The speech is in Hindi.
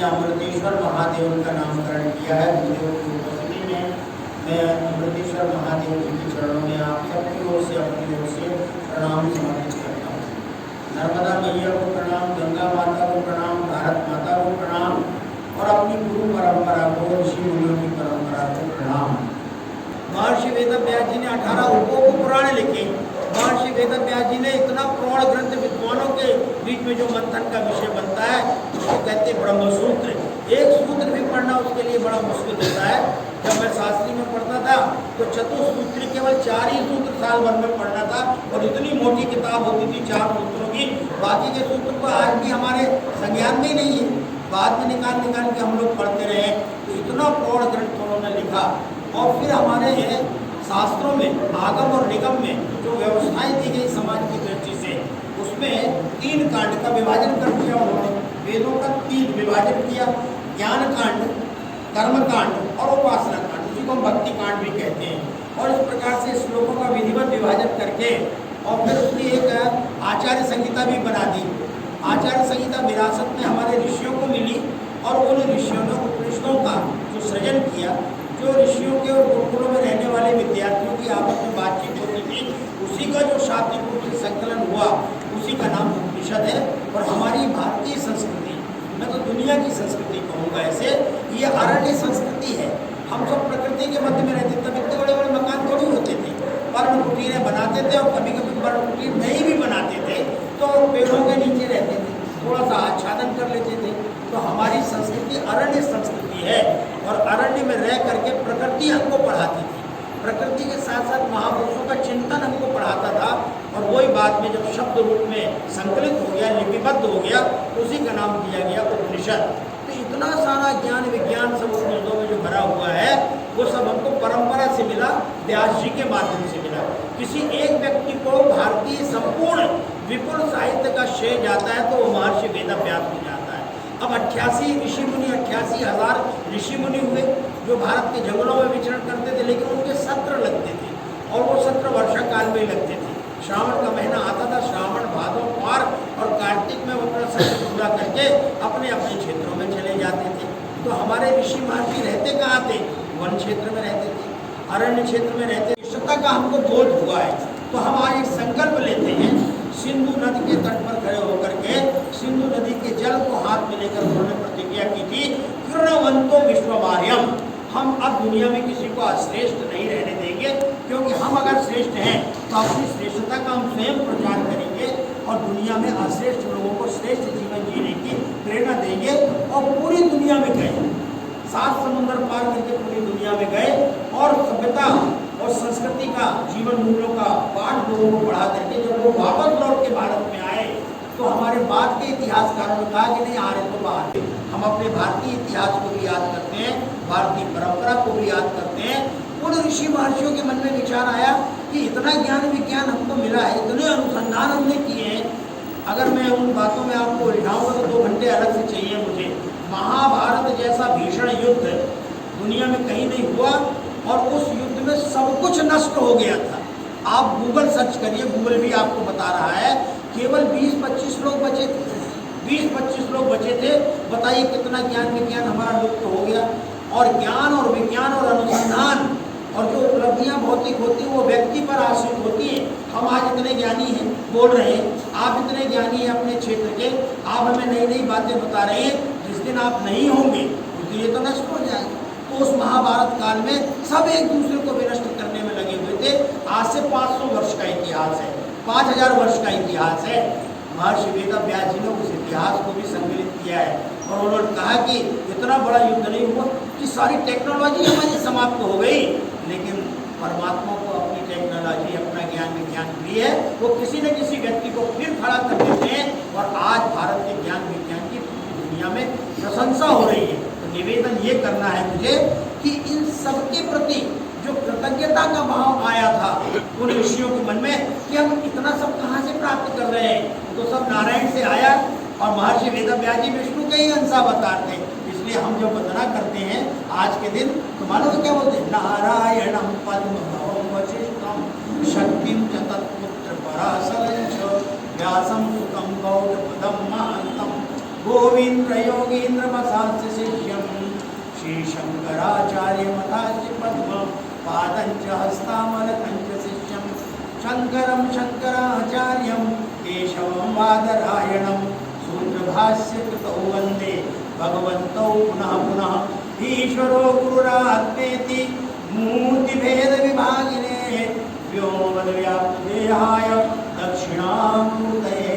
अमृतेश्वर महादेव का नामकरण किया है। वीडियो की उपस्थिति में मैं अमृतेश्वर महादेव जी के चरणों में आप सबकी ओर से अपनी ओर से प्रणाम समर्पित करता हूँ। नर्मदा मैया को प्रणाम, गंगा माता को प्रणाम, भारत माता को प्रणाम और अपनी गुरु परंपरा को, ऋषि मुनियों की परंपरा को प्रणाम। महर्षि वेदव्यास जी ने 18 उपपुराण लिखे। महर्षि वेदव्यास जी ने इतना प्रौढ़ ग्रंथ विद्वानों के बीच में जो मंथन का विषय बनता है उसको कहते ब्रह्मसूत्र। एक सूत्र भी पढ़ना उसके लिए बड़ा मुश्किल होता है। जब मैं शास्त्री में पढ़ता था तो चतुसूत्र केवल 4 ही सूत्र साल भर में पढ़ना था और इतनी मोटी किताब होती थी 4 सूत्रों की। बाकी के सूत्र तो आज भी हमारे संज्ञान में ही नहीं है, बाद में निकाल के हम लोग पढ़ते रहे। तो इतना प्रौढ़ ग्रंथ उन्होंने लिखा। और फिर हमारे शास्त्रों में आगम और निगम में जो व्यवस्थाएं दी गई समाज की दृष्टि से, उसमें 3 कांड का विभाजन कर दिया उन्होंने। वेदों का 3 विभाजन किया, ज्ञान कांड, कर्म कांड और उपासना कांड, उसी को हम भक्ति कांड भी कहते हैं। और इस प्रकार से श्लोकों का विधिवत विभाजन करके और फिर उसकी एक आचार्य संहिता भी बना दी। आचार्य संहिता विरासत में हमारे ऋषियों को मिली और उन ऋषियों ने उपनिषदों का जो सृजन किया, जो ऋषियों के और गुरुकुलों में रहने वाले विद्यार्थियों की आपस में बातचीत होती थी, उसी का जो शाब्दिक रूप से संकलन हुआ, उसी का नाम उपनिषद है। और हमारी भारतीय संस्कृति, मैं तो दुनिया की संस्कृति कहूँगा ऐसे, ये अरण्य संस्कृति है। हम सब प्रकृति के मध्य में रहते, तब इतने बड़े बड़े मकान थोड़ी होते थे। वर्ण कुटीरें बनाते थे और कभी कभी वर्ण कुटीर नहीं भी बनाते थे तो पेड़ों के नीचे रहते थे, थोड़ा सा आच्छादन कर लेते थे। तो हमारी संस्कृति अरण्य संस्कृति है और अरण्य में रह करके प्रकृति हमको पढ़ाती थी। प्रकृति के साथ साथ महापुरुषों का चिंतन हमको पढ़ाता था। और वही बाद में जब शब्द रूप में संकलित हो गया, लिपिबद्ध हो गया, उसी का नाम दिया गया उपनिषद। तो इतना सारा ज्ञान विज्ञान सब उपनिषदों में जो भरा हुआ है, वो सब हमको परंपरा से मिला, व्यास जी के माध्यम से मिला। किसी एक व्यक्ति को भारतीय संपूर्ण विपुल साहित्य का श्रेय जाता है तो वो महर्षि वेदव्यास को जाता है। अब 88 ऋषि मुनि, 88,000 ऋषि मुनि हुए जो भारत के जंगलों में विचरण करते थे, लेकिन उनके सत्र लगते थे और वो सत्र वर्षा काल में लगते थे। श्रावण का महीना आता था, श्रावण, भादव, माघ और कार्तिक में वो अपना सत्र पूरा करके अपने अपने क्षेत्रों में चले जाते थे। तो हमारे ऋषि महर्षि रहते कहाँ थे? वन क्षेत्र में रहते थे, अरण्य क्षेत्र में रहते थे। स्वच्छता का हमको बोध हुआ है तो हम आज एक संकल्प लेते हैं। सिंधु नदी के तट पर खड़े होकर के सिंधु नदी के जल को हाथ में लेकर उन्होंने प्रतिज्ञा की थी, कृणवंतो विश्वमार्यम, हम अब दुनिया में किसी को अश्रेष्ठ नहीं रहने देंगे, क्योंकि हम अगर श्रेष्ठ हैं तो अपनी श्रेष्ठता का हम स्वयं प्रचार करेंगे और दुनिया में अश्रेष्ठ लोगों को श्रेष्ठ जीवन जीने की प्रेरणा देंगे। और पूरी दुनिया में गए, 7 समुद्र पार करके पूरी दुनिया में गए और सभ्यता और संस्कृति का, जीवन मूल्यों का पाठ लोगों को पढ़ा करके जब वो वापस लौट के भारत में आए तो हमारे बाद के इतिहासकारों ने कहा कि नहीं, आ रहे तो बाहर। हम अपने भारतीय इतिहास को भी याद करते हैं, भारतीय परंपरा को भी याद करते हैं। उन ऋषि महर्षियों के मन में विचार आया कि इतना ज्ञान विज्ञान हमको मिला है, इतने अनुसंधान हमने किए हैं, अगर मैं उन बातों में आपको उलझाऊंगा तो 2 घंटे अलग से चाहिए मुझे। महाभारत जैसा भीषण युद्ध दुनिया में कहीं नहीं हुआ, और उस युद्ध में सब कुछ नष्ट हो गया था। आप गूगल सर्च करिए, गूगल भी आपको बता रहा है, केवल 20-25 लोग बचे थे, 20-25 लोग बचे थे। बताइए कितना ज्ञान विज्ञान हमारा लुप्त हो गया। और ज्ञान और विज्ञान और अनुसंधान और जो उपलब्धियां भौतिक होती हैं वो व्यक्ति पर आश्रित होती हैं। हम आज इतने ज्ञानी हैं, बोल रहे हैं, आप इतने ज्ञानी हैं अपने क्षेत्र के, आप हमें नई नई बातें बता रहे हैं। जिस दिन आप नहीं होंगे उस दिन ये तो नष्ट हो जाएगा। तो उस महाभारत काल में सब एक दूसरे को विनष्ट करने में लगे हुए थे। आज से 500 वर्ष का इतिहास है, 5000 वर्ष का इतिहास है। महर्षि वेदव्यास जी ने उस इतिहास को भी संकलित किया है, और उन्होंने कहा कि इतना बड़ा युद्ध नहीं हुआ कि सारी टेक्नोलॉजी हमारी समाप्त हो गई, लेकिन परमात्मा को अपनी टेक्नोलॉजी, अपना ज्ञान विज्ञान प्रिय है, वो किसी न किसी व्यक्ति को फिर खड़ा कर देते हैं, और आज भारत के ज्ञान विज्ञान की दुनिया में प्रशंसा हो रही है। तो निवेदन ये करना है मुझे कि इन सबके प्रति जो कृतज्ञता का भाव आया था उन ऋषियों के मन में कि हम इतना सब कहाँ से प्राप्त कर रहे हैं, तो सब नारायण से आया। और महर्षि वेदव्यास जी विष्णु के ही अंशावतार थे, इसलिए हम जब वंदना करते हैं आज के दिन तो मालूम क्या बोलते हैं, नारायणम पद्मभवम वशिष्ठम शक्तिम च तत्पुत्र पराशरं च व्यासं सुतं गौतमं महान्तं गोविंद योगीन्द्र मसास्य शिष्यं श्री शंकराचार्यमथास्य पद्म पादंच हस्तामलकंच शिष्यं शंकरं शंकराचार्यं केशवं वादरायणं सूत्रभाष्य कृतौ वंदे भगवन्तौ पुनः पुनः ईश्वरो गुरुरात्मेति मूर्तिभेद विभागिने व्योमवद्व्याप्तदेहाय दक्षिणामूर्तये